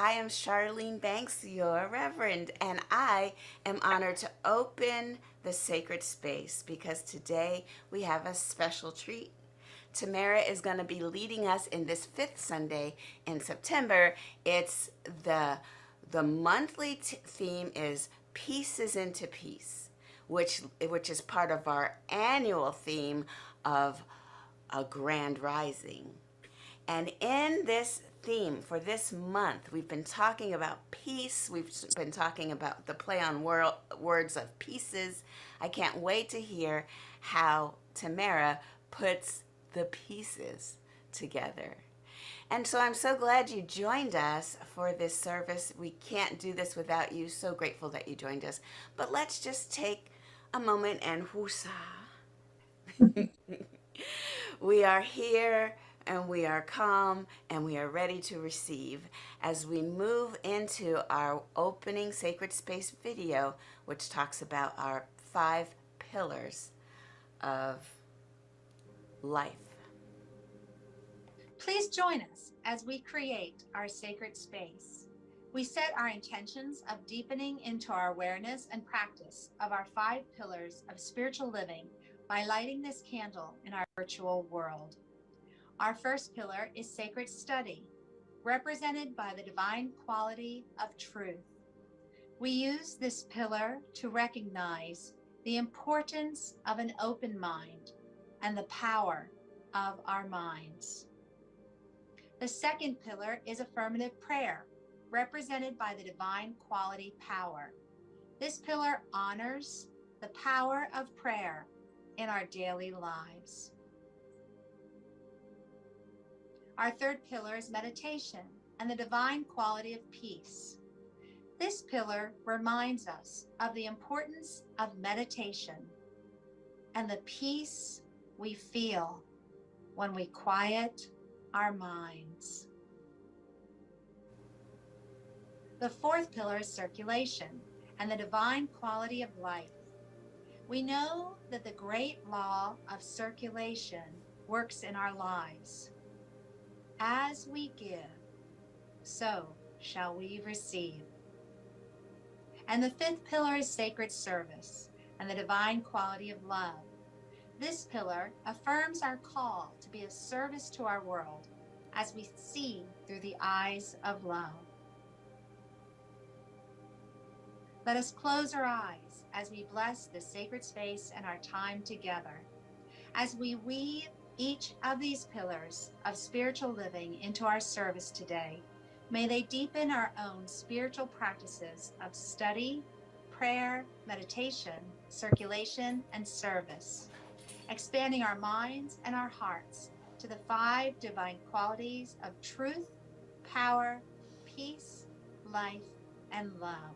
I am Charlene Banks, your Reverend, and I am honored to open the sacred space because today we have a special treat. Tamara is going to be leading us in this fifth Sunday in September. It's the monthly theme is Pieces into Peace, which is part of our annual theme of a grand rising. And in this theme for this month, we've been talking about peace. We've been talking about the play on words of pieces. I can't wait to hear how Tamara puts the pieces together. And so I'm so glad you joined us for this service. We can't do this without you. So grateful that you joined us. But let's just take a moment and whoosa. We are here and we are calm and we are ready to receive as we move into our opening sacred space video, which talks about our 5 pillars of life. Please join us as we create our sacred space. We set our intentions of deepening into our awareness and practice of our 5 pillars of spiritual living by lighting this candle in our virtual world. Our first pillar is sacred study, represented by the divine quality of truth. We use this pillar to recognize the importance of an open mind and the power of our minds. The second pillar is affirmative prayer, represented by the divine quality power. This pillar honors the power of prayer in our daily lives. Our third pillar is meditation and the divine quality of peace. This pillar reminds us of the importance of meditation and the peace we feel when we quiet our minds. The fourth pillar is circulation and the divine quality of life. We know that the great law of circulation works in our lives. As we give, so shall we receive. And the fifth pillar is sacred service and the divine quality of love. This pillar affirms our call to be of service to our world as we see through the eyes of love. Let us close our eyes as we bless this sacred space and our time together. As we weave each of these pillars of spiritual living into our service today, may they deepen our own spiritual practices of study, prayer, meditation, circulation, and service, expanding our minds and our hearts to the 5 divine qualities of truth, power, peace, life, and love.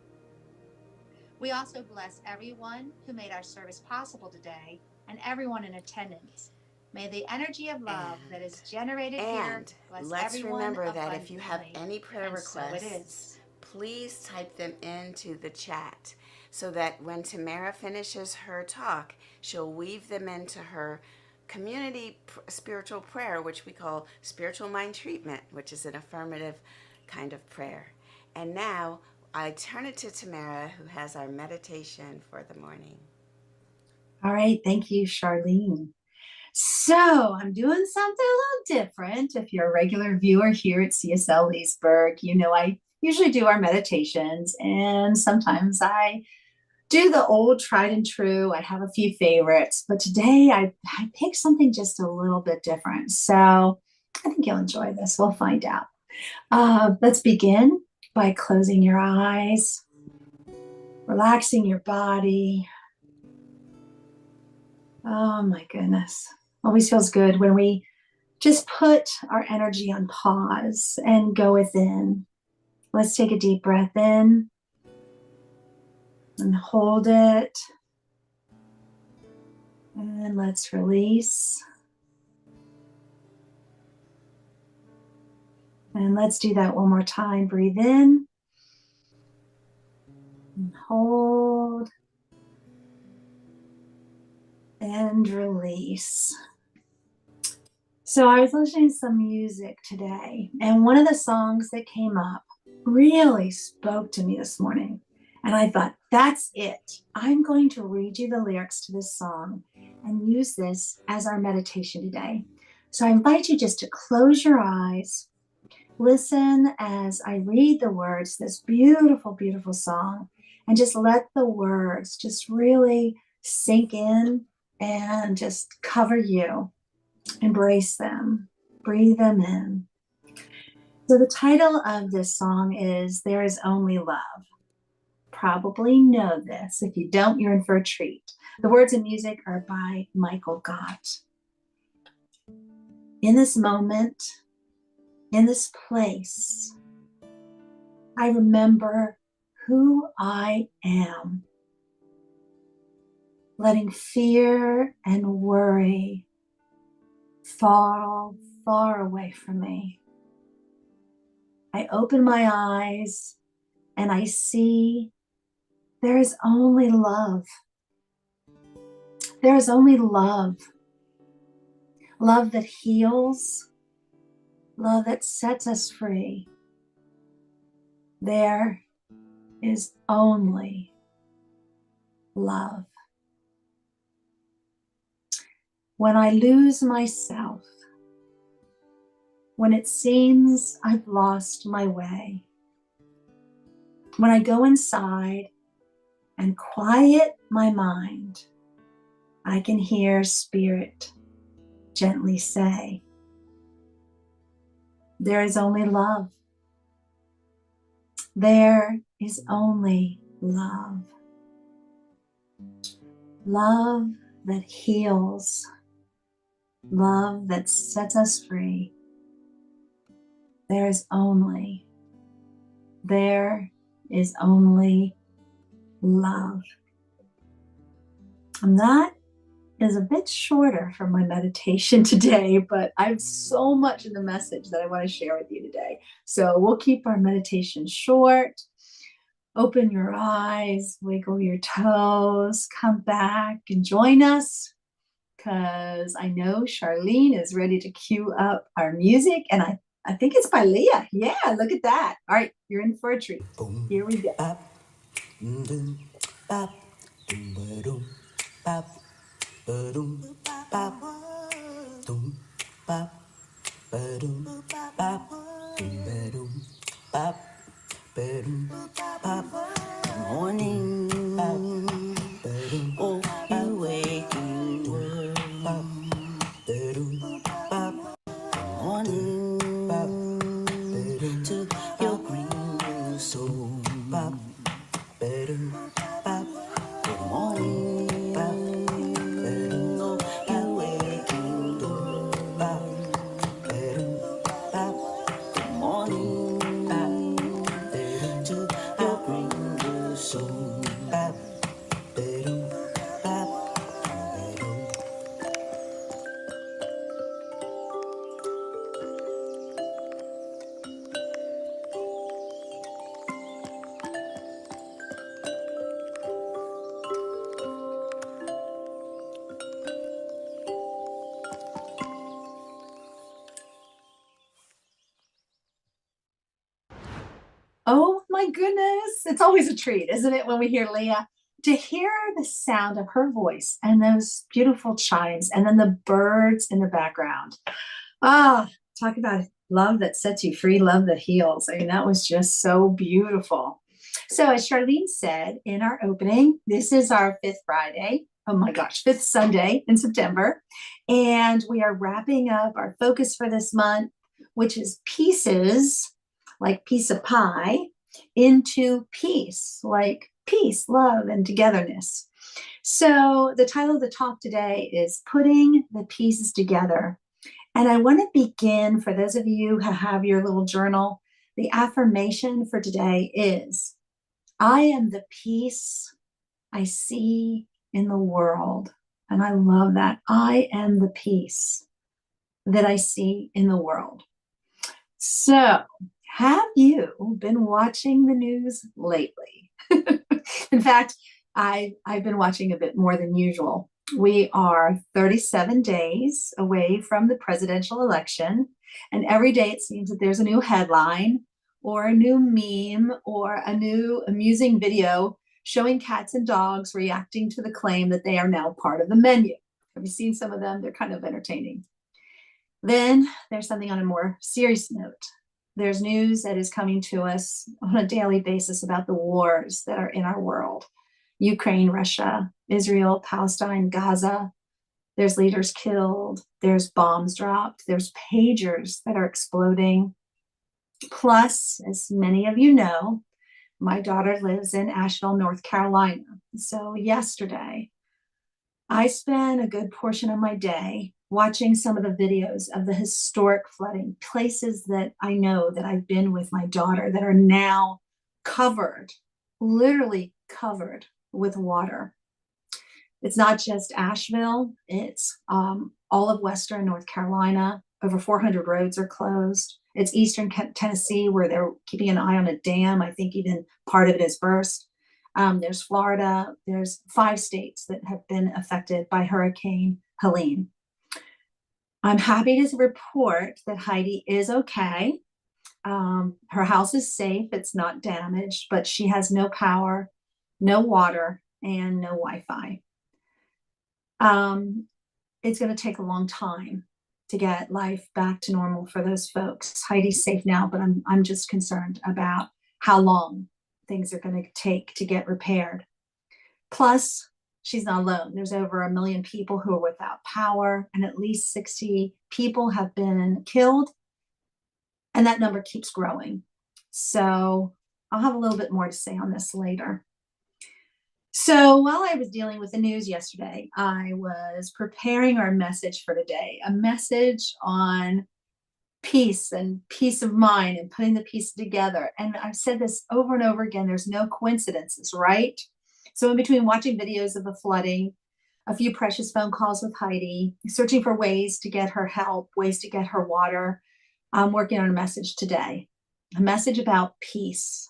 We also bless everyone who made our service possible today and everyone in attendance. May the energy of love that is generated here bless let's everyone remember that if you have any prayer and requests, please type them into the chat so that when Tamara finishes her talk, she'll weave them into her community spiritual prayer, which we call spiritual mind treatment, which is an affirmative kind of prayer. And now I turn it to Tamara, who has our meditation for the morning. All right, thank you, Charlene. So I'm doing something a little different. If you're a regular viewer here at CSL Leesburg, you know I usually do our meditations, and sometimes I do the old tried and true. I have a few favorites, but today I picked something just a little bit different. So I think you'll enjoy this. We'll find out. Let's begin by closing your eyes, relaxing your body. Oh my goodness. Always feels good when we just put our energy on pause and go within. Let's take a deep breath in and hold it. And let's release. And let's do that one more time. Breathe in and hold and release. So I was listening to some music today, and one of the songs that came up really spoke to me this morning. And I thought, that's it. I'm going to read you the lyrics to this song and use this as our meditation today. So I invite you just to close your eyes, listen as I read the words, this beautiful, beautiful song, and just let the words just really sink in and just cover you. Embrace them, breathe them in. So the title of this song is There Is Only Love. Probably know this. If you don't, you're in for a treat. The words and music are by Michael Gott. In this moment, in this place, I remember who I am, letting fear and worry fall far away from me. I open my eyes and I see there is only love. There is only love. Love that heals, love that sets us free. There is only love. When I lose myself, when it seems I've lost my way, when I go inside and quiet my mind, I can hear Spirit gently say, there is only love. There is only love. Love that heals, love that sets us free. There is only love. And that is a bit shorter for my meditation today, but I have so much in the message that I want to share with you today. So we'll keep our meditation short. Open your eyes, wiggle your toes, come back and join us, because I know Charlene is ready to cue up our music, and I think it's by Leah. Yeah, look at that. All right, you're in for a treat. Here we go. Morning, oh, you waking world. Morning, to your green soul. Good morning, oh, you waking world. Good morning, to your green soul. Oh my goodness. It's always a treat, isn't it, when we hear Leah? To hear the sound of her voice and those beautiful chimes and then the birds in the background. Ah, talk about love that sets you free, love that heals. I mean, that was just so beautiful. So as Charlene said in our opening, this is our fifth Friday. Oh my gosh, fifth Sunday in September. And we are wrapping up our focus for this month, which is pieces, like piece of pie, into peace, like peace, love, and togetherness. So the title of the talk today is Putting the Pieces Together. And I want to begin, for those of you who have your little journal, the affirmation for today is, I am the peace I see in the world. And I love that. I am the peace that I see in the world. So, have you been watching the news lately? In fact, I've been watching a bit more than usual. We are 37 days away from the presidential election, and every day it seems that there's a new headline or a new meme or a new amusing video showing cats and dogs reacting to the claim that they are now part of the menu. Have you seen some of them? They're kind of entertaining. Then there's something on a more serious note. There's news that is coming to us on a daily basis about the wars that are in our world. Ukraine, Russia, Israel, Palestine, Gaza. There's leaders killed. There's bombs dropped. There's pagers that are exploding. Plus, as many of you know, my daughter lives in Asheville, North Carolina. So yesterday, I spent a good portion of my day watching some of the videos of the historic flooding, places that I know that I've been with my daughter that are now covered, literally covered with water. It's not just Asheville, it's all of Western North Carolina. Over 400 roads are closed. It's Eastern Tennessee where they're keeping an eye on a dam. I think even part of it is burst. There's Florida. There's 5 states that have been affected by Hurricane Helene. I'm happy to report that Heidi is okay. Her house is safe. It's not damaged, but she has no power, no water, and no Wi-Fi. It's going to take a long time to get life back to normal for those folks. Heidi's safe now, but I'm just concerned about how long things are going to take to get repaired. Plus, she's not alone. There's over 1 million people who are without power, and at least 60 people have been killed, and that number keeps growing. So I'll have a little bit more to say on this later. So while I was dealing with the news yesterday, I was preparing our message for today, a message on peace and peace of mind and putting the pieces together. And I've said this over and over again, there's no coincidences, right? So in between watching videos of the flooding, a few precious phone calls with Heidi, searching for ways to get her help, ways to get her water, I'm working on a message today, a message about peace.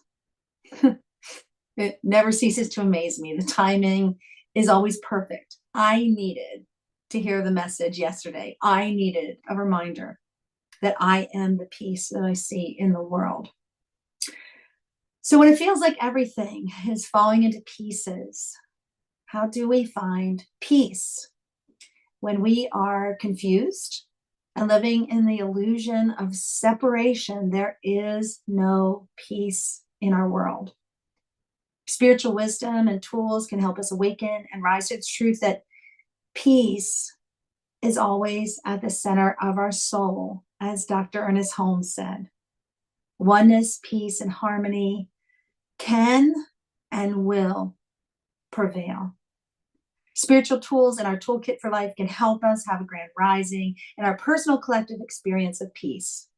It never ceases to amaze me. The timing is always perfect. I needed to hear the message yesterday. I needed a reminder that I am the peace that I see in the world. So when it feels like everything is falling into pieces, how do we find peace? When we are confused and living in the illusion of separation, there is no peace in our world. Spiritual wisdom and tools can help us awaken and rise to the truth that peace is always at the center of our soul, as Dr. Ernest Holmes said. Oneness, peace, and harmony can and will prevail. Spiritual tools in our toolkit for life can help us have a grand rising in our personal collective experience of peace.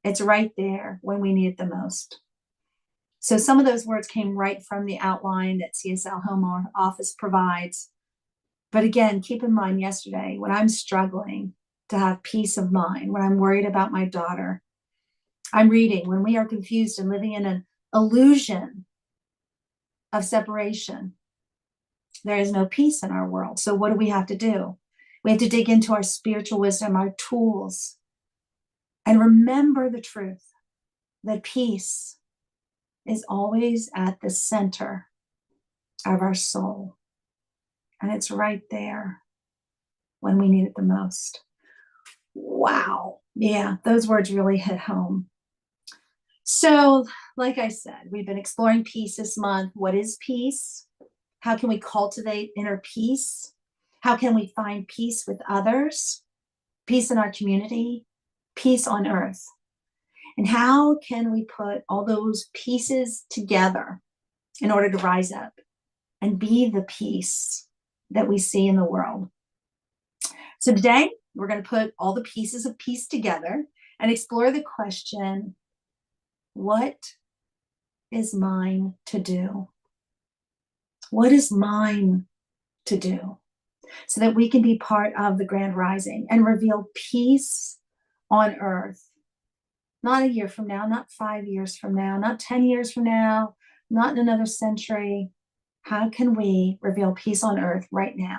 It's right there when we need it the most. So some of those words came right from the outline that CSL Home Office provides. But again, keep in mind yesterday, when I'm struggling to have peace of mind, when I'm worried about my daughter, I'm reading, when we are confused and living in an illusion of separation, there is no peace in our world. So what do we have to do? We have to dig into our spiritual wisdom, our tools, and remember the truth that peace is always at the center of our soul. And it's right there when we need it the most. Wow. Yeah, those words really hit home. So, like I said, we've been exploring peace this month. What is peace? How can we cultivate inner peace? How can we find peace with others? Peace in our community? Peace on earth? And how can we put all those pieces together in order to rise up and be the peace that we see in the world? So today, we're going to put all the pieces of peace together and explore the question, what is mine to do? What is mine to do? So that we can be part of the grand rising and reveal peace on earth. Not a year from now, not 5 years from now, not 10 years from now, not in another century. How can we reveal peace on earth right now?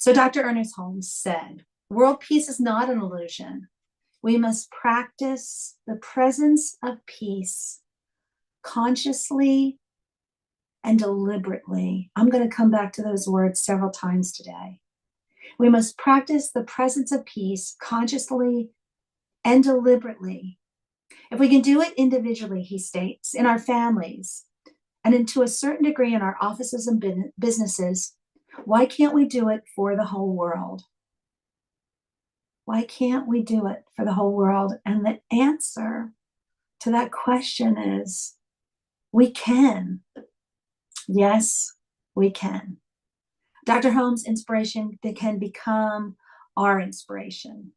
So Dr. Ernest Holmes said, world peace is not an illusion. We must practice the presence of peace consciously and deliberately. I'm going to come back to those words several times today. We must practice the presence of peace consciously and deliberately. If we can do it individually, he states, in our families, and to a certain degree in our offices and businesses, why can't we do it for the whole world? Why can't we do it for the whole world? And the answer to that question is, we can. Yes, we can. Dr. Holmes' inspiration can become our inspiration.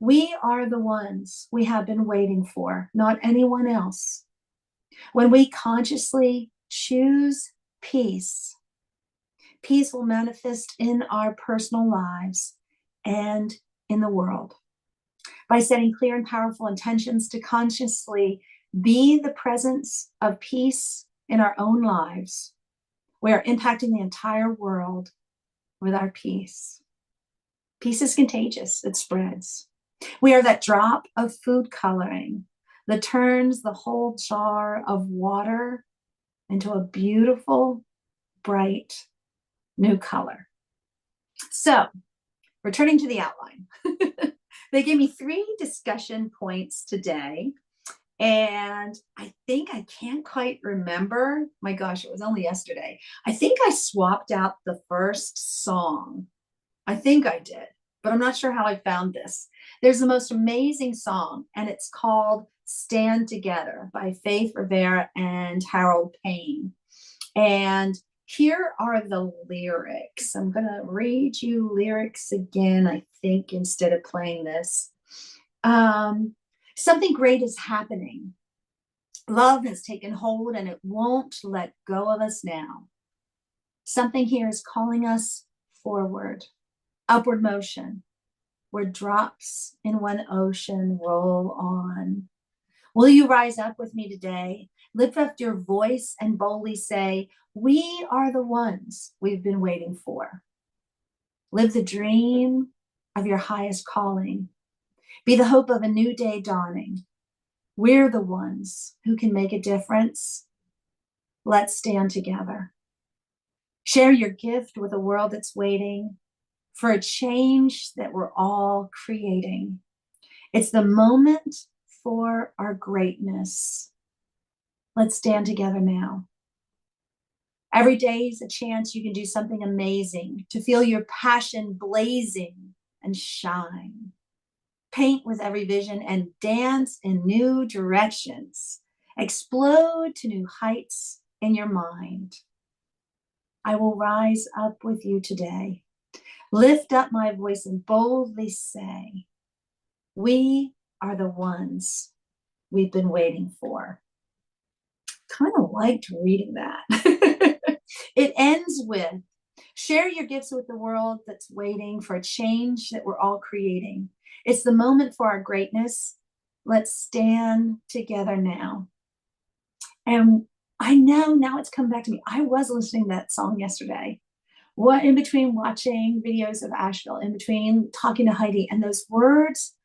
We are the ones we have been waiting for, not anyone else. When we consciously choose peace, peace will manifest in our personal lives and in the world. By setting clear and powerful intentions to consciously be the presence of peace in our own lives, we are impacting the entire world with our peace. Peace is contagious, it spreads. We are that drop of food coloring that turns the whole jar of water into a beautiful, bright, new color. So, returning to the outline, they gave me 3 discussion points today. And I think I can't quite remember. My gosh, it was only yesterday. I think I swapped out the first song. I think I did, but I'm not sure how I found this. There's the most amazing song, and it's called Stand Together by Faith Rivera and Harold Payne. And here are the lyrics. I'm going to read you lyrics again, I think, instead of playing this. Something great is happening. Love has taken hold and it won't let go of us now. Something here is calling us forward, upward motion, where drops in one ocean roll on. Will you rise up with me today? Lift up your voice and boldly say, we are the ones we've been waiting for. Live the dream of your highest calling. Be the hope of a new day dawning. We're the ones who can make a difference. Let's stand together. Share your gift with a world that's waiting for a change that we're all creating. It's the moment for our greatness. Let's stand together now. Every day is a chance you can do something amazing, to feel your passion blazing and shine. Paint with every vision and dance in new directions. Explode to new heights in your mind. I will rise up with you today. Lift up my voice and boldly say, we are the ones we've been waiting for. Kind of liked reading that. It ends with, share your gifts with the world that's waiting for a change that we're all creating. It's the moment for our greatness. Let's stand together now. And I know now it's come back to me. I was listening to that song yesterday. What in between watching videos of Asheville, in between talking to Heidi, and those words,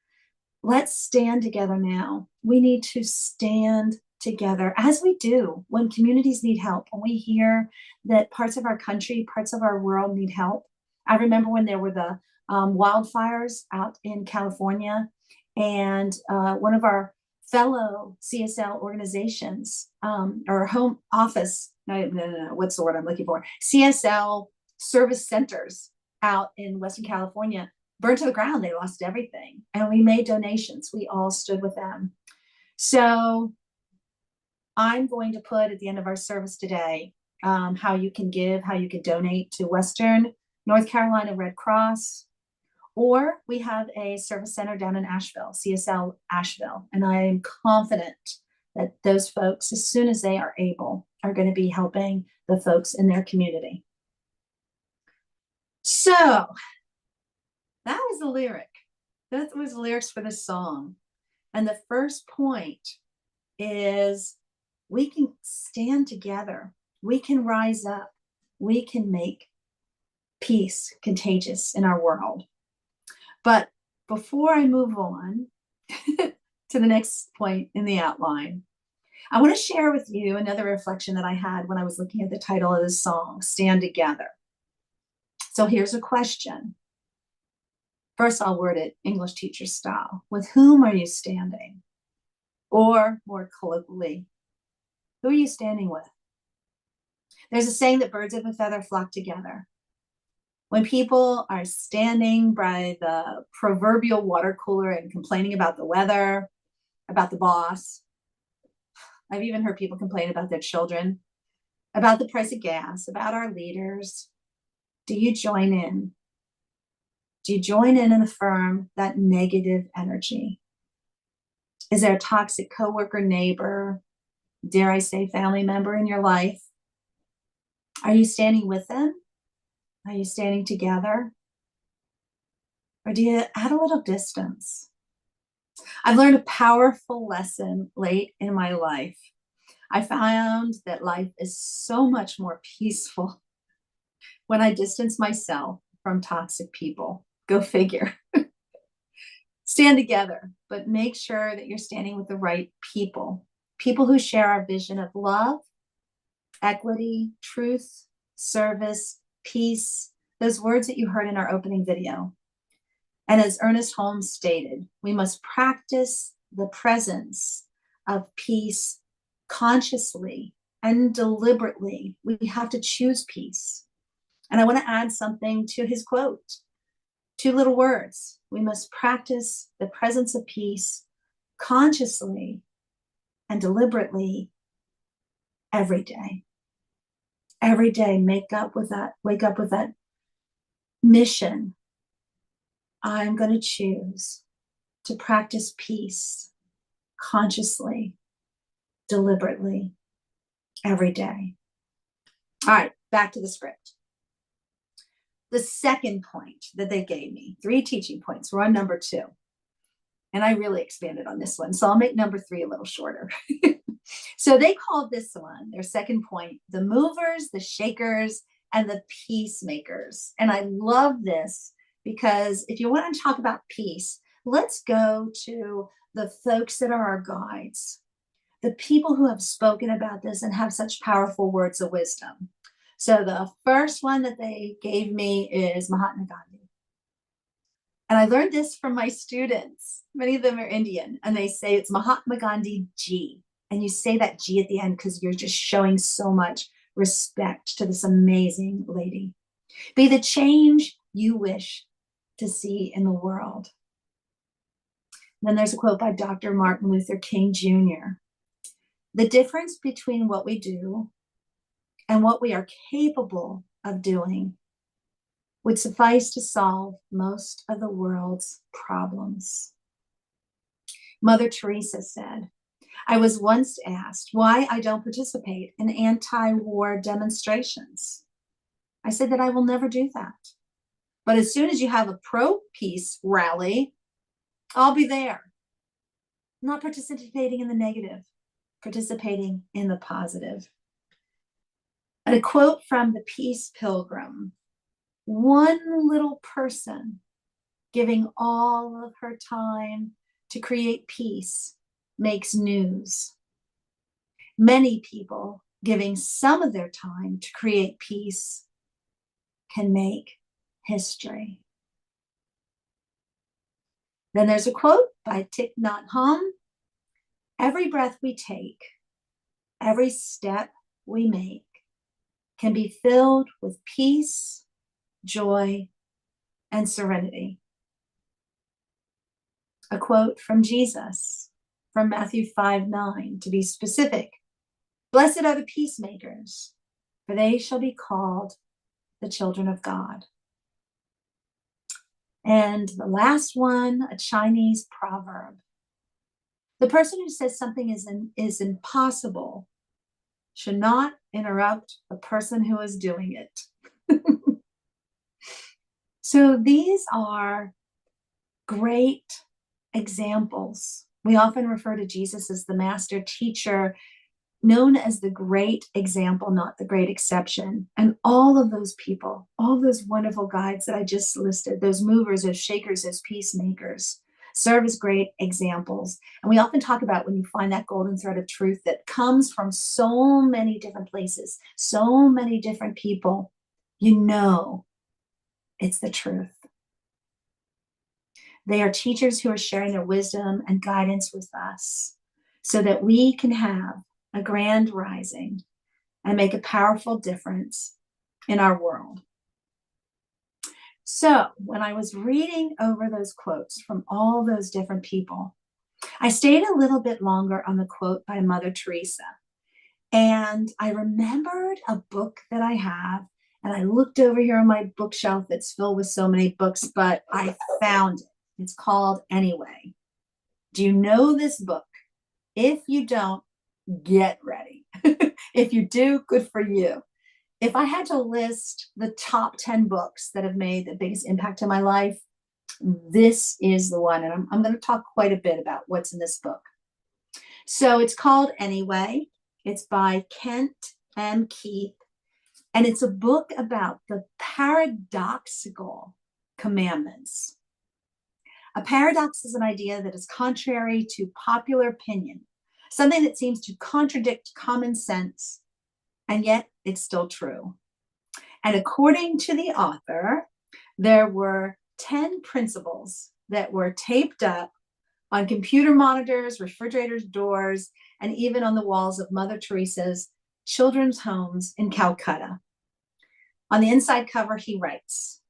let's stand together now. We need to stand together, as we do when communities need help, when we hear that parts of our country, parts of our world need help. I remember when there were the wildfires out in California, and one of our fellow CSL organizations, or home office, no, what's the word I'm looking for? CSL service centers out in Western California burned to the ground. They lost everything. And we made donations. We all stood with them. So I'm going to put at the end of our service today how you can give, how you can donate to Western North Carolina Red Cross, or we have a service center down in Asheville, CSL Asheville. And I am confident that those folks, as soon as they are able, are going to be helping the folks in their community. So that was the lyric. That was the lyrics for the song. And the first point is we can stand together. We can rise up. We can make peace contagious in our world. But before I move on to the next point in the outline, I want to share with you another reflection that I had when I was looking at the title of the song, Stand Together. So here's a question. First, I'll word it English teacher style. With whom are you standing? Or more colloquially, who are you standing with? There's a saying that birds of a feather flock together. When people are standing by the proverbial water cooler and complaining about the weather, about the boss, I've even heard people complain about their children, about the price of gas, about our leaders. Do you join in? Do you join in and affirm that negative energy? Is there a toxic coworker, neighbor, dare I say family member in your life? Are you standing with them? Are you standing together? Or do you add a little distance? I've learned a powerful lesson late in my life. I found that life is so much more peaceful when I distance myself from toxic people. Go figure. Stand together, but make sure that you're standing with the right people. People who share our vision of love, equity, truth, service, peace, those words that you heard in our opening video. And as Ernest Holmes stated, we must practice the presence of peace consciously and deliberately. We have to choose peace. And I want to add something to his quote. 2 little words. We must practice the presence of peace consciously and deliberately every day. Every day, wake up with that mission. I'm going to choose to practice peace consciously, deliberately, every day. All right, back to the script. The second point that they gave me, 3 teaching points, we're on number 2. And I really expanded on this one, so I'll make number 3 a little shorter. So they called this one, their second point, the movers, the shakers, and the peacemakers. And I love this because if you want to talk about peace, let's go to the folks that are our guides, the people who have spoken about this and have such powerful words of wisdom. So the first one that they gave me is Mahatma Gandhi. And I learned this from my students. Many of them are Indian, and they say it's Mahatma Gandhi Ji. And you say that G at the end because you're just showing so much respect to this amazing lady. Be the change you wish to see in the world. And then there's a quote by Dr. Martin Luther King Jr. The difference between what we do and what we are capable of doing would suffice to solve most of the world's problems. Mother Teresa said, I was once asked why I don't participate in anti-war demonstrations. I said that I will never do that. But as soon as you have a pro-peace rally, I'll be there. Not participating in the negative, participating in the positive. And a quote from the Peace Pilgrim, one little person giving all of her time to create peace makes news. Many people giving some of their time to create peace can make history. Then there's a quote by Thich Nhat Hanh. Every breath we take, every step we make can be filled with peace, joy, and serenity. A quote from Jesus, from Matthew 5:9, to be specific. Blessed are the peacemakers, for they shall be called the children of God. And the last one, a Chinese proverb. The person who says something is impossible should not interrupt the person who is doing it. So these are great examples. We often refer to Jesus as the master teacher. known as the great example, not the great exception. And all of those people, all those wonderful guides that I just listed, those movers, those shakers, those peacemakers, serve as great examples. And we often talk about when you find that golden thread of truth that comes from so many different places, so many different people, you know it's the truth. They are teachers who are sharing their wisdom and guidance with us so that we can have a grand rising and make a powerful difference in our world. So when I was reading over those quotes from all those different people, I stayed a little bit longer on the quote by Mother Teresa. And I remembered a book that I have, and I looked over here on my bookshelf that's filled with so many books, but I found it. It's called Anyway. Do you know this book? If you don't, get ready. If you do, good for you. If I had to list the top 10 books that have made the biggest impact in my life, this is the one. And I'm going to talk quite a bit about what's in this book. So it's called Anyway. It's by Kent M. Keith. And it's a book about the paradoxical commandments. A paradox is an idea that is contrary to popular opinion, something that seems to contradict common sense, and yet it's still true. And according to the author, there were 10 principles that were taped up on computer monitors, refrigerators, doors, and even on the walls of Mother Teresa's children's homes in Calcutta. On the inside cover, he writes,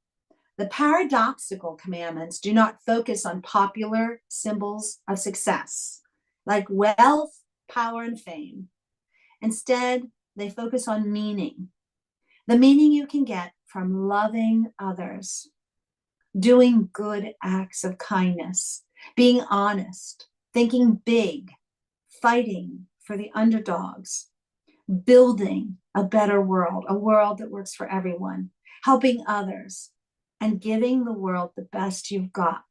"The paradoxical commandments do not focus on popular symbols of success, like wealth, power, and fame. Instead, they focus on meaning, the meaning you can get from loving others, doing good acts of kindness, being honest, thinking big, fighting for the underdogs, building a better world, a world that works for everyone, helping others, and giving the world the best you've got.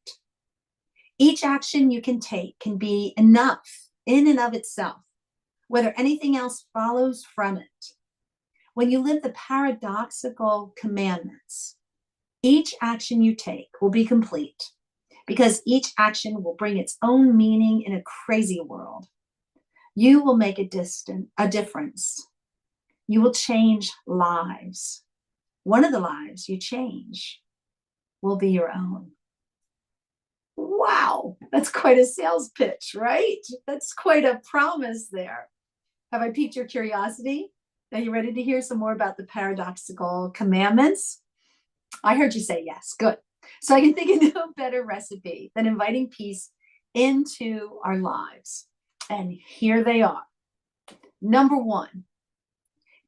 Each action you can take can be enough in and of itself, whether anything else follows from it. When you live the paradoxical commandments, each action you take will be complete because each action will bring its own meaning in a crazy world. You will make a difference. You will change lives. One of the lives you change will be your own." Wow, that's quite a sales pitch, right? That's quite a promise there. Have I piqued your curiosity? Are you ready to hear some more about the paradoxical commandments? I heard you say yes. Good. So I can think of no better recipe than inviting peace into our lives. And here they are. Number one,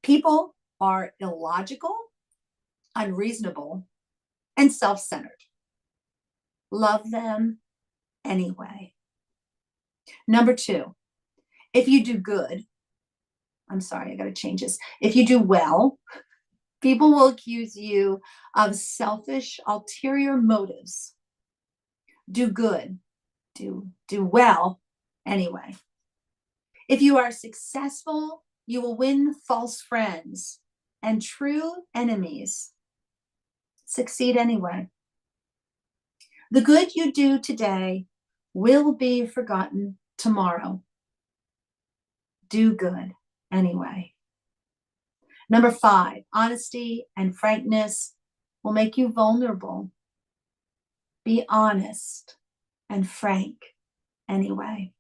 people are illogical, unreasonable, and self-centered. Love them anyway. Number two, if you do good, I'm sorry, I got to change this. If you do well, people will accuse you of selfish, ulterior motives. Do good, do well anyway. If you are successful, you will win false friends, and true enemies succeed anyway. The good you do today will be forgotten tomorrow. Do good anyway. Number five, honesty and frankness will make you vulnerable. Be honest and frank anyway.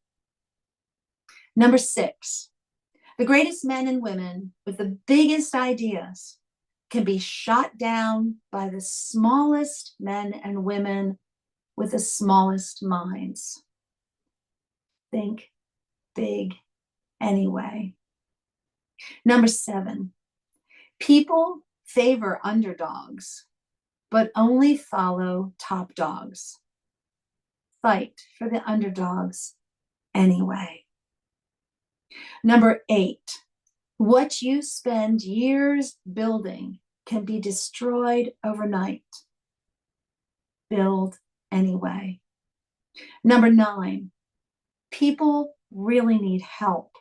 Number six, the greatest men and women with the biggest ideas can be shot down by the smallest men and women with the smallest minds. Think big anyway. Number seven, people favor underdogs, but only follow top dogs. Fight for the underdogs anyway. Number eight, what you spend years building can be destroyed overnight. Build anyway. Number nine, people really need help,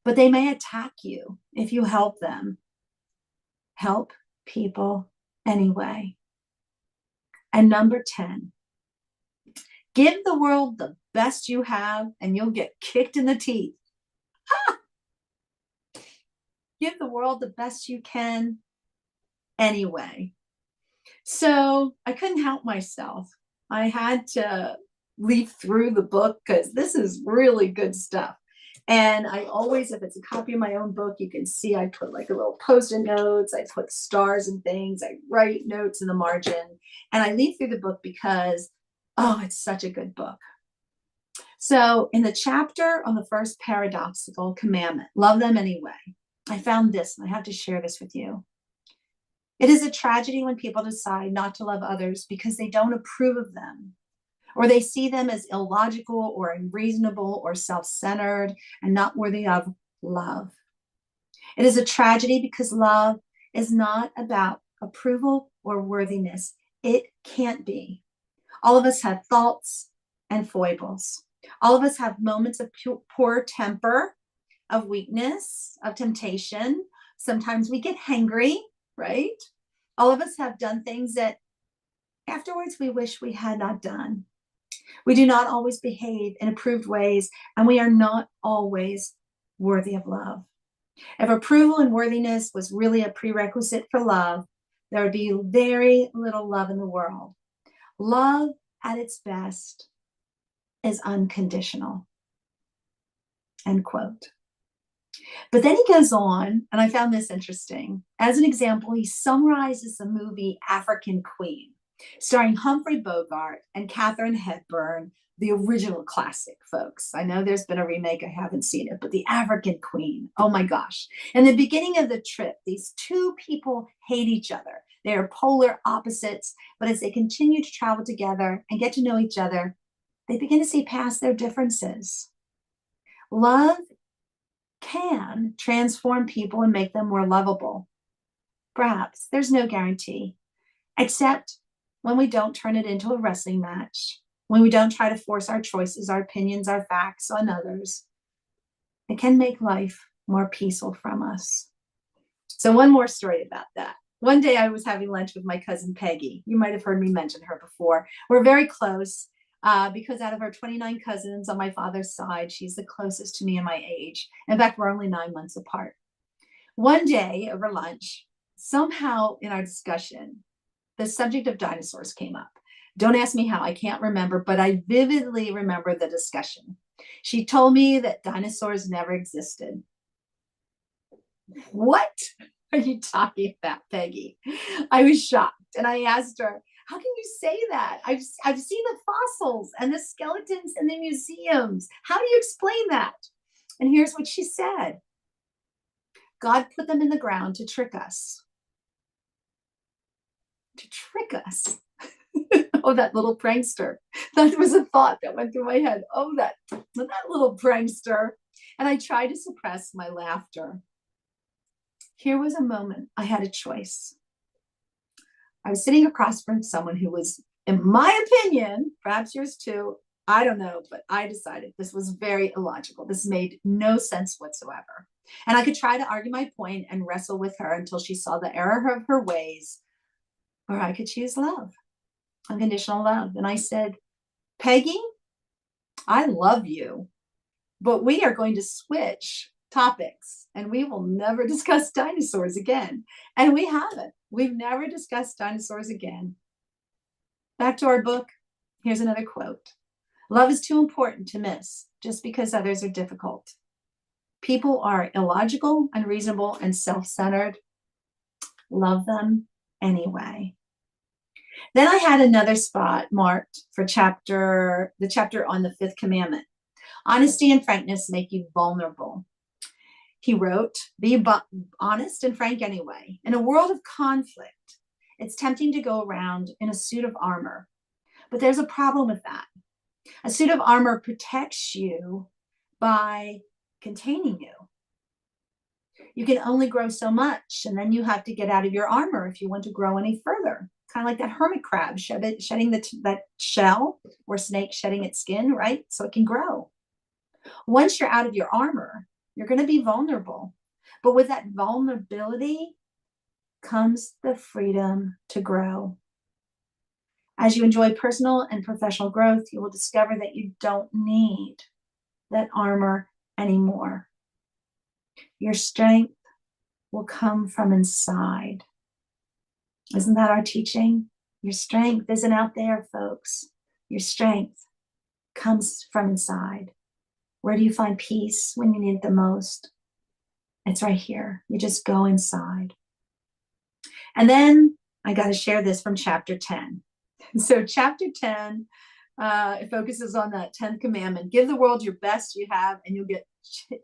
but they may attack you if you help them. Help people anyway. And number 10, give the world the best you have and you'll get kicked in the teeth. Give the world the best you can anyway. So I couldn't help myself. I had to leaf through the book because this is really good stuff. And I always, if it's a copy of my own book, you can see I put like a little post-it notes, I put stars and things, I write notes in the margin, and I leaf through the book because, oh, it's such a good book. So in the chapter on the first paradoxical commandment, love them anyway, I found this, and I have to share this with you. It is a tragedy when people decide not to love others because they don't approve of them, or they see them as illogical or unreasonable or self-centered and not worthy of love. It is a tragedy because love is not about approval or worthiness. It can't be. All of us have faults and foibles. All of us have moments of poor temper, of weakness, of temptation. Sometimes we get hangry, right? All of us have done things that afterwards we wish we had not done. We do not always behave in approved ways, and we are not always worthy of love. If approval and worthiness was really a prerequisite for love, there would be very little love in the world. Love at its best is unconditional. End quote. But then he goes on, and I found this interesting. As an example, he summarizes the movie African Queen, starring Humphrey Bogart and Katharine Hepburn, the original classic, folks. I know there's been a remake, I haven't seen it, but the African Queen, oh my gosh. In the beginning of the trip, these two people hate each other. They are polar opposites, but as they continue to travel together and get to know each other, they begin to see past their differences. Love can transform people and make them more lovable. Perhaps there's no guarantee, except when we don't turn it into a wrestling match, when we don't try to force our choices, our opinions, our facts on others. It can make life more peaceful from us. So one more story about that. One day I was having lunch with my cousin Peggy. You might have heard me mention her before. We're very close because out of our 29 cousins on my father's side, she's the closest to me in my age. In fact, we're only 9 months apart. One day over lunch, somehow in our discussion, the subject of dinosaurs came up. Don't ask me how, I can't remember, but I vividly remember the discussion. She told me that dinosaurs never existed. What are you talking about, Peggy? I was shocked, and I asked her, how can you say that? I've seen the fossils and the skeletons in the museums. How do you explain that? And here's what she said. God put them in the ground to trick us. To trick us. Oh, that little prankster. That was a thought that went through my head. Oh, that little prankster. And I tried to suppress my laughter. Here was a moment I had a choice. I was sitting across from someone who was, in my opinion, perhaps yours too, I don't know, but I decided this was very illogical. This made no sense whatsoever. And I could try to argue my point and wrestle with her until she saw the error of her ways, or I could choose love, unconditional love. And I said, Peggy, I love you, but we are going to switch topics and we will never discuss dinosaurs again. And we haven't. We've never discussed dinosaurs again. Back to our book. Here's another quote. Love is too important to miss just because others are difficult. People are illogical, unreasonable, and self-centered. Love them anyway. Then I had another spot marked for the chapter on the fifth commandment. Honesty and frankness make you vulnerable. He wrote, be honest and frank anyway. In a world of conflict, it's tempting to go around in a suit of armor, but there's a problem with that. A suit of armor protects you by containing you. You can only grow so much, and then you have to get out of your armor if you want to grow any further. Kind of like that hermit crab shedding that shell, or snake shedding its skin, right? So it can grow. Once you're out of your armor, You're going to be vulnerable. But with that vulnerability comes the freedom to grow. As you enjoy personal and professional growth, you will discover that you don't need that armor anymore. Your strength will come from inside. Isn't that our teaching? Your strength isn't out there, folks. Your strength comes from inside. Where do you find peace when you need it the most? It's right here. You just go inside. And then I got to share this from chapter 10. So chapter 10, it focuses on that 10th commandment. Give the world your best you have and you'll get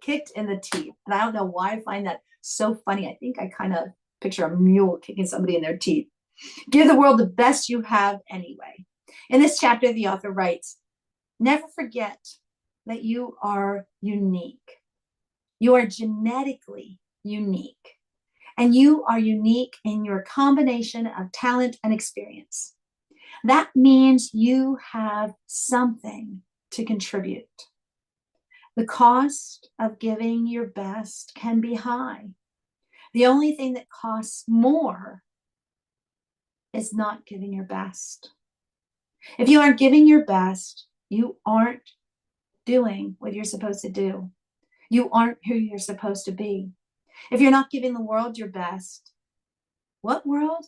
kicked in the teeth. And I don't know why I find that so funny. I think I kind of picture a mule kicking somebody in their teeth. Give the world the best you have anyway. In this chapter, the author writes, never forget that you are unique. You are genetically unique. And you are unique in your combination of talent and experience. That means you have something to contribute. The cost of giving your best can be high. The only thing that costs more is not giving your best. If you aren't giving your best, you aren't doing what you're supposed to do. You aren't who you're supposed to be. If you're not giving the world your best, what world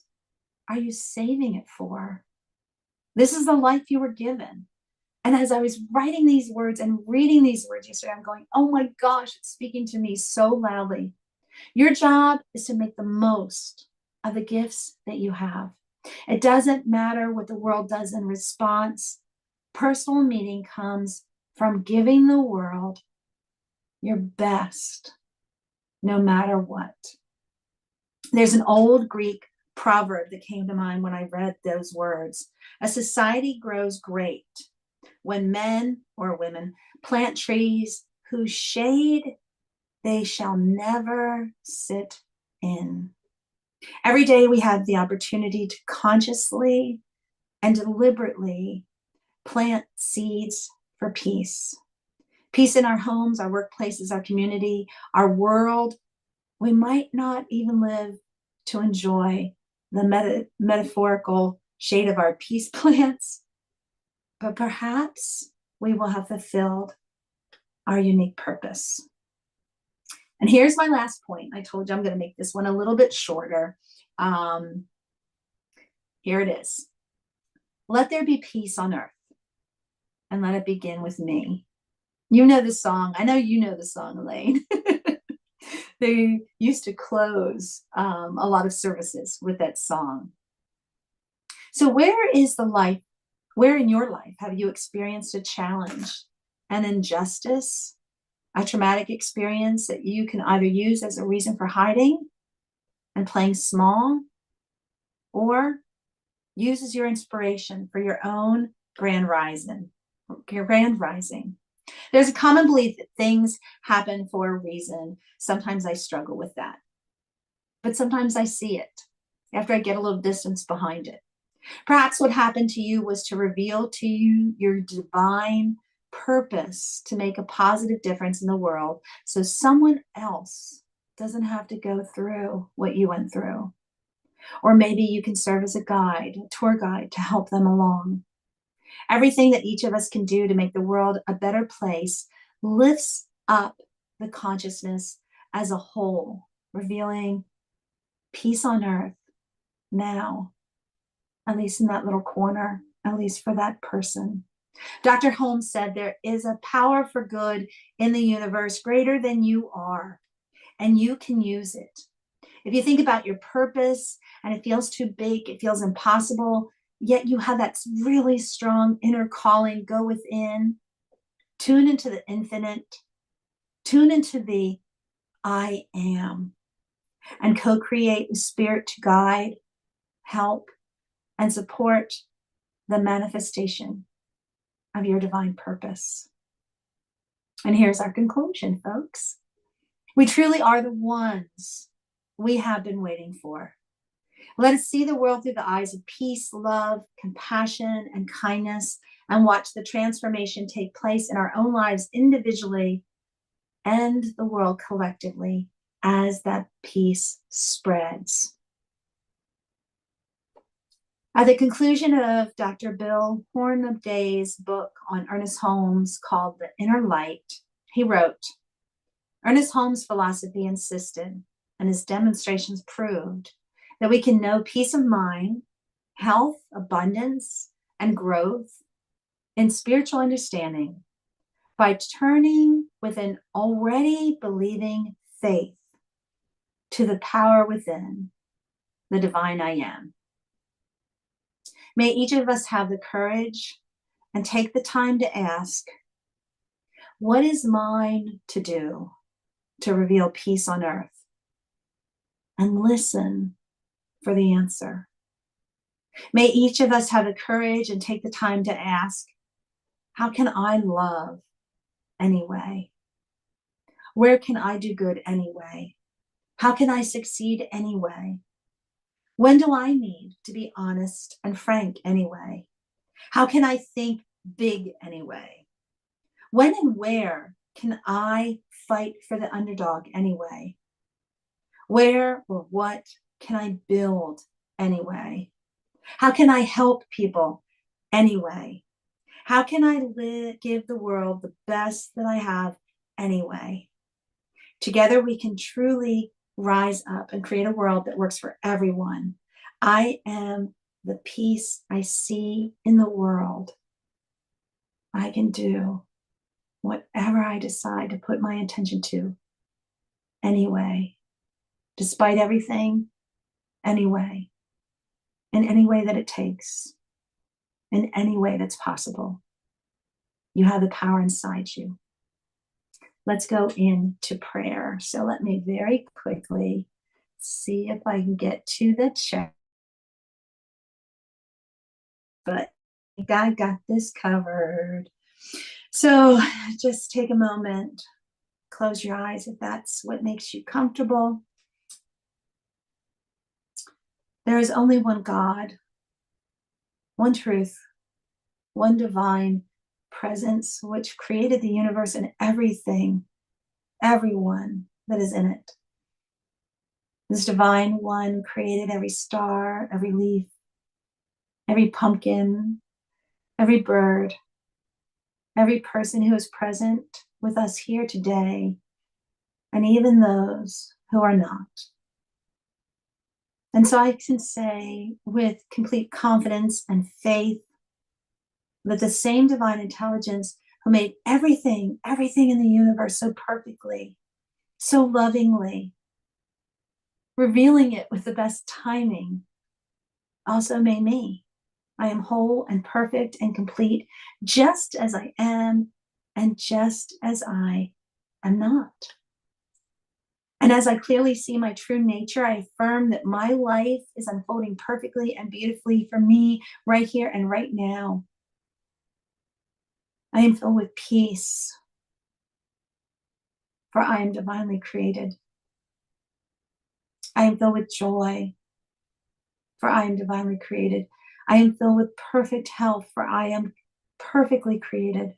are you saving it for? This is the life you were given. And as I was writing these words and reading these words yesterday, I'm going, oh my gosh, it's speaking to me so loudly. Your job is to make the most of the gifts that you have. It doesn't matter what the world does in response. Personal meaning comes from giving the world your best, no matter what. There's an old Greek proverb that came to mind when I read those words. A society grows great when men or women plant trees whose shade they shall never sit in. Every day we have the opportunity to consciously and deliberately plant seeds for peace. Peace in our homes, our workplaces, our community, our world. We might not even live to enjoy the metaphorical shade of our peace plants, but perhaps we will have fulfilled our unique purpose. And here's my last point. I told you I'm going to make this one a little bit shorter. Here it is. Let there be peace on earth, and let it begin with me. You know the song. I know you know the song, Elaine. They used to close a lot of services with that song. So where is the life? Where in your life have you experienced a challenge, an injustice, a traumatic experience that you can either use as a reason for hiding and playing small, or use as your inspiration for your own grand rising? There's a common belief that things happen for a reason. Sometimes I struggle with that, but sometimes I see it after I get a little distance behind it. Perhaps what happened to you was to reveal to you your divine purpose to make a positive difference in the world so someone else doesn't have to go through what you went through. Or maybe you can serve as a guide, a tour guide to help them along. Everything that each of us can do to make the world a better place lifts up the consciousness as a whole, revealing peace on earth now, at least in that little corner, at least for that person. Dr. Holmes said there is a power for good in the universe greater than you are, and you can use it. If you think about your purpose and it feels too big, it feels impossible, yet you have that really strong inner calling, go within, tune into the infinite, tune into the I am, and co-create with spirit to guide, help, and support the manifestation of your divine purpose. And here's our conclusion, folks. We truly are the ones we have been waiting for. Let us see the world through the eyes of peace, love, compassion, and kindness, and watch the transformation take place in our own lives individually and the world collectively as that peace spreads. At the conclusion of Dr. Bill Hornaday's book on Ernest Holmes called The Inner Light, he wrote, Ernest Holmes' philosophy insisted, and his demonstrations proved, that we can know peace of mind, health, abundance, and growth in spiritual understanding by turning with an already believing faith to the power within, the divine I am. May each of us have the courage and take the time to ask, what is mine to do to reveal peace on earth? And listen for the answer. May each of us have the courage and take the time to ask, how can I love anyway? Where can I do good anyway? How can I succeed anyway? When do I need to be honest and frank anyway? How can I think big anyway? When and where can I fight for the underdog anyway? Where or what can I build anyway? How can I help people anyway? How can I give the world the best that I have anyway? Together we can truly rise up and create a world that works for everyone. I am the peace I see in the world. I can do whatever I decide to put my attention to anyway, despite everything, anyway, in any way that it takes, in any way that's possible. You have the power inside you. Let's go into prayer. So let me very quickly see if I can get to the chat. But God got this covered. So just take a moment, close your eyes if that's what makes you comfortable. There is only one God, one truth, one divine presence which created the universe and everything, everyone that is in it. This divine one created every star, every leaf, every pumpkin, every bird, every person who is present with us here today, and even those who are not. And so I can say with complete confidence and faith that the same divine intelligence who made everything in the universe so perfectly, so lovingly, revealing it with the best timing, also made me. I am whole and perfect and complete, just as I am and just as I am not. And as I clearly see my true nature, I affirm that my life is unfolding perfectly and beautifully for me right here and right now. I am filled with peace, for I am divinely created. I am filled with joy, for I am divinely created. I am filled with perfect health, for I am perfectly created.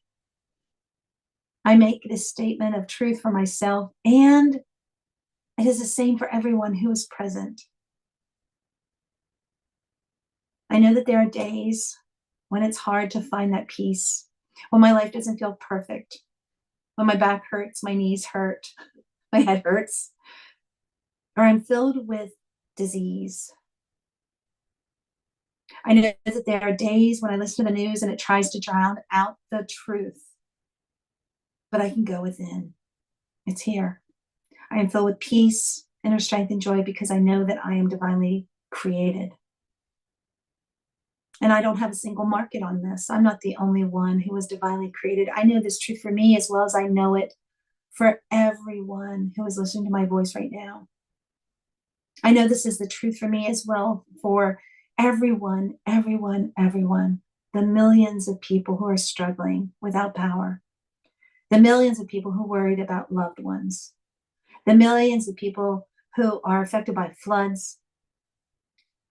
I make this statement of truth for myself, and it is the same for everyone who is present. I know that there are days when it's hard to find that peace, when my life doesn't feel perfect, when my back hurts, my knees hurt, my head hurts, or I'm filled with disease. I know that there are days when I listen to the news and it tries to drown out the truth, but I can go within. It's here. I am filled with peace, inner strength, and joy because I know that I am divinely created. And I don't have a single market on this. I'm not the only one who was divinely created. I know this truth for me as well as I know it for everyone who is listening to my voice right now. I know this is the truth for me as well for everyone, the millions of people who are struggling without power, the millions of people who worried about loved ones, the millions of people who are affected by floods,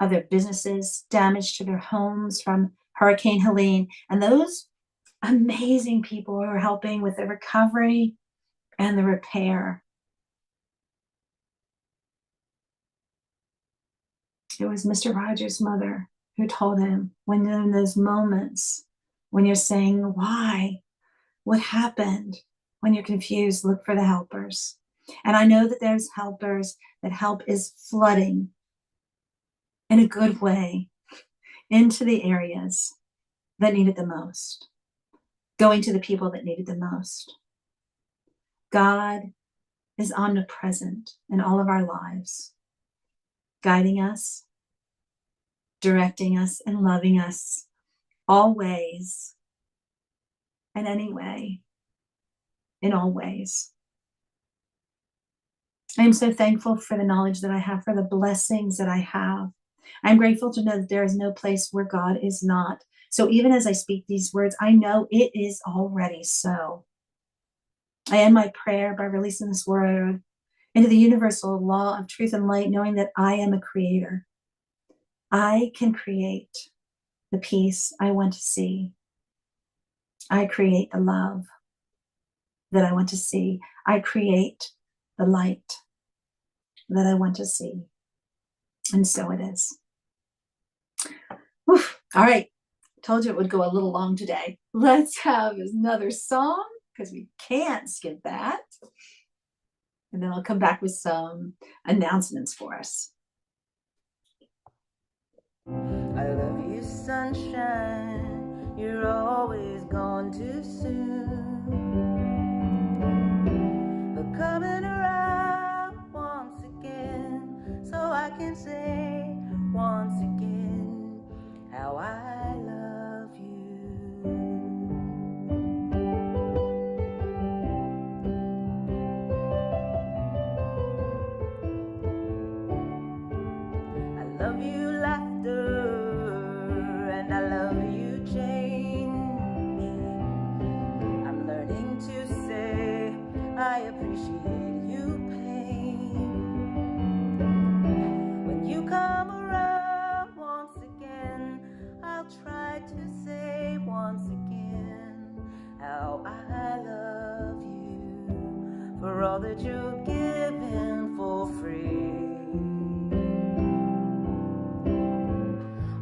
of their businesses, damage to their homes from Hurricane Helene, and those amazing people who are helping with the recovery and the repair. It was Mr. Rogers' mother who told him, when in those moments when you're saying, why? What happened? When you're confused, look for the helpers. And I know that there's helpers, that help is flooding in a good way into the areas that need it the most, going to the people that need it the most. God is omnipresent in all of our lives, guiding us, directing us, and loving us always and anyway, in all ways. I am so thankful for the knowledge that I have, for the blessings that I have. I'm grateful to know that there is no place where God is not. So even as I speak these words, I know it is already so. I end my prayer by releasing this word into the universal law of truth and light, knowing that I am a creator. I can create the peace I want to see. I create the love that I want to see. I create the light that I want to see. And so it is. Whew. All right. Told you it would go a little long today. Let's have another song because we can't skip that. And then I'll come back with some announcements for us. I love you, sunshine. You're always gone too soon. But coming around once again, so I can say once again how I love you. I love you, laughter, and I love you, change. I'm learning to say I appreciate you, pain. When you come around once again, I'll try to say once again how I love you for all that you've given for free.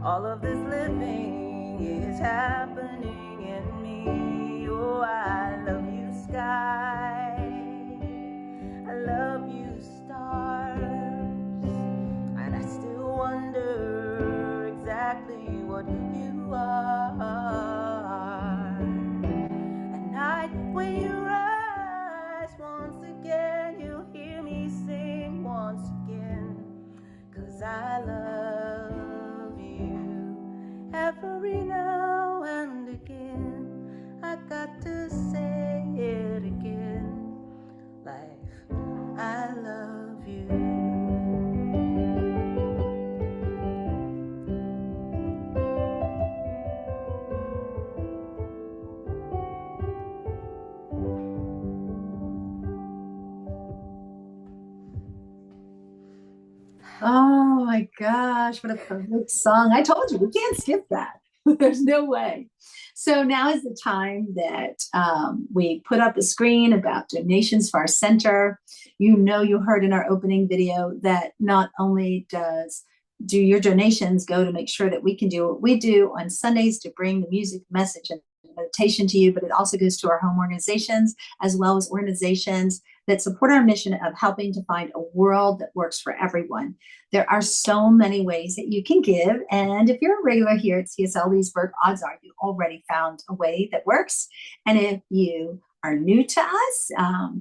All of this living is happening in me. Oh, I love you, sky. I love you, stars. And I still wonder exactly what you are. At night when you rise once again, you'll hear me sing once again. 'Cause I love you every now and again. I got to say it again. Life, I love you. Oh my gosh, what a perfect song. I told you, we can't skip that. There's no way. So now is the time that we put up a screen about donations for our center. You know, you heard in our opening video that not only do your donations go to make sure that we can do what we do on Sundays to bring the music, message, and meditation to you, but it also goes to our home organizations as well as organizations that support our mission of helping to find a world that works for everyone. There are so many ways that you can give. And if you're a regular here at CSL Leesburg, odds are you already found a way that works. And if you are new to us,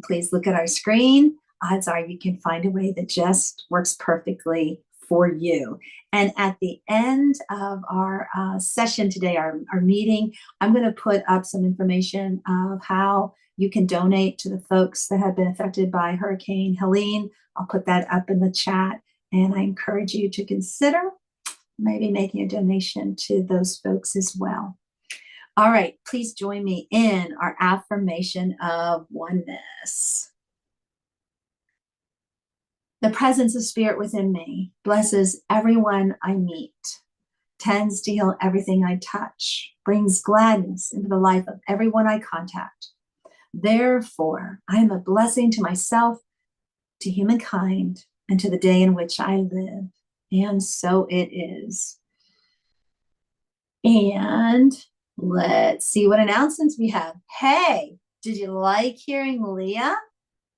please look at our screen. Odds are you can find a way that just works perfectly for you. And at the end of our session today, our meeting, I'm going to put up some information of how you can donate to the folks that have been affected by Hurricane Helene. I'll put that up in the chat, and I encourage you to consider maybe making a donation to those folks as well. All right, please join me in our affirmation of oneness. The presence of spirit within me blesses everyone I meet, tends to heal everything I touch, brings gladness into the life of everyone I contact. Therefore, I am a blessing to myself, to humankind, and to the day in which I live. And so it is. And let's see what announcements we have. Hey, did you like hearing Leah?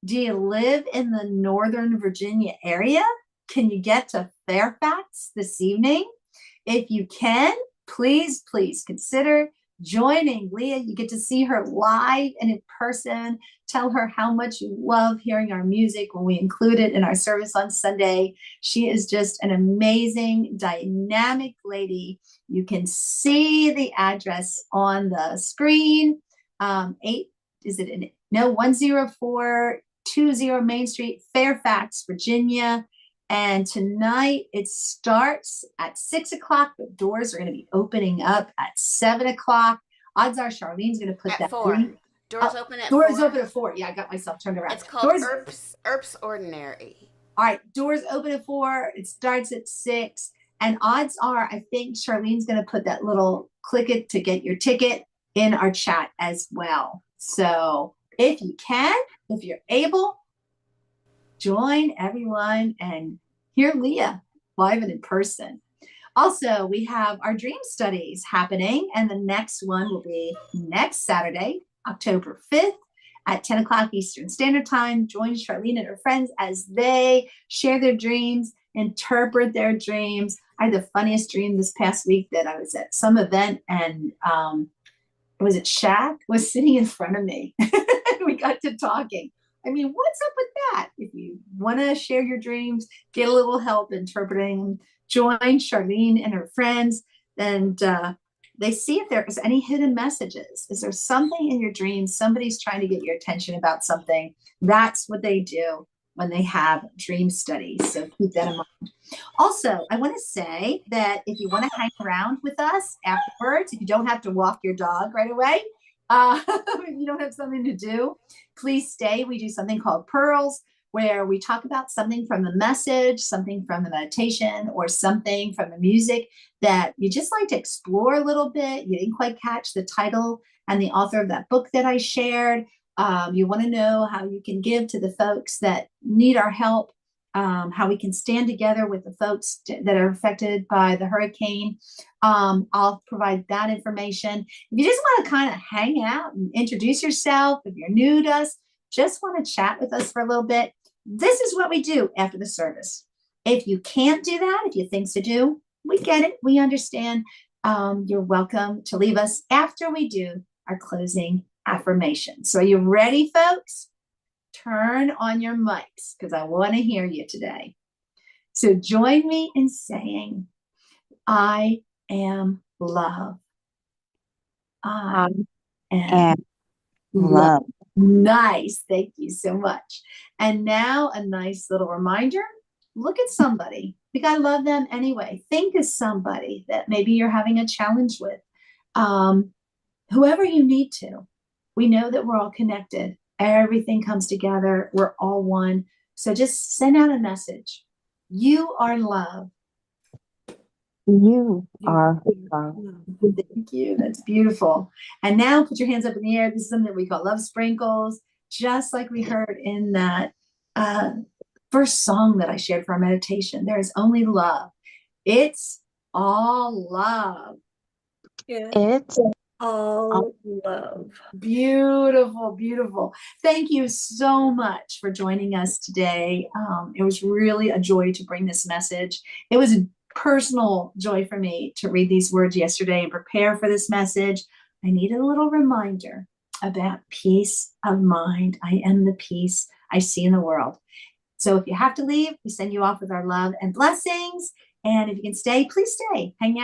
Do you live in the Northern Virginia area? Can you get to Fairfax this evening? If you can, please consider joining Leah. You get to see her live and in person. Tell her how much you love hearing our music when we include it in our service on Sunday. She is just an amazing, dynamic lady. You can see the address on the screen. 10420 Main Street, Fairfax, Virginia. And tonight it starts at 6 o'clock. The doors are going to be opening up at 7 o'clock. Odds are Charlene's going to put At that 4. link. Doors open at Doors 4. open at 4. Yeah, I got myself turned around. It's called doors, Earps Ordinary. All right, doors open at 4. It starts at 6. And odds are, I think Charlene's going to put that little click it to get your ticket in our chat as well. So if you can, if you're able, join everyone and hear Leah live and in person. Also, we have our dream studies happening, and the next one will be next Saturday, October 5th at 10 o'clock Eastern Standard Time. Join Charlene and her friends as they share their dreams, interpret their dreams. I had the funniest dream this past week that I was at some event, and was it Shaq was sitting in front of me. We got to talking. I mean, what's up with that? If you want to share your dreams, get a little help interpreting them, join Charlene and her friends, and they see if there is any hidden messages. Is there something in your dreams? Somebody's trying to get your attention about something. That's what they do when they have dream studies. So keep that in mind. Also, I want to say that if you want to hang around with us afterwards, if you don't have to walk your dog right away, if you don't have something to do, please stay. We do something called Pearls, where we talk about something from the message, something from the meditation, or something from the music that you just like to explore a little bit. You didn't quite catch the title and the author of that book that I shared. You want to know how you can give to the folks that need our help, how we can stand together with the folks that are affected by the hurricane. I'll provide that information. If you just want to kind of hang out and introduce yourself, if you're new to us, just want to chat with us for a little bit, this is what we do after the service. If you can't do that, if you have things to do, we get it. We understand. You're welcome to leave us after we do our closing affirmation. So are you ready, folks? Turn on your mics because I want to hear you today. So join me in saying, I am love. I am love. Nice. Thank you so much. And now a nice little reminder. Look at somebody. We got to love them anyway. Think of somebody that maybe you're having a challenge with. Whoever you need to. We know that we're all connected. Everything comes together. We're all one. So just send out a message. You are love. You are love. Thank you. That's beautiful. And now put your hands up in the air. This is something we call love sprinkles, just like we heard in that first song that I shared for our meditation. There is only love. It's all love. It's all love. Beautiful, beautiful. Thank you so much for joining us today. It was really a joy to bring this message. It was a personal joy for me to read these words yesterday and prepare for this message. I needed a little reminder about peace of mind. I am the peace I see in the world. So if you have to leave, we send you off with our love and blessings. And if you can stay, please stay. Hang out.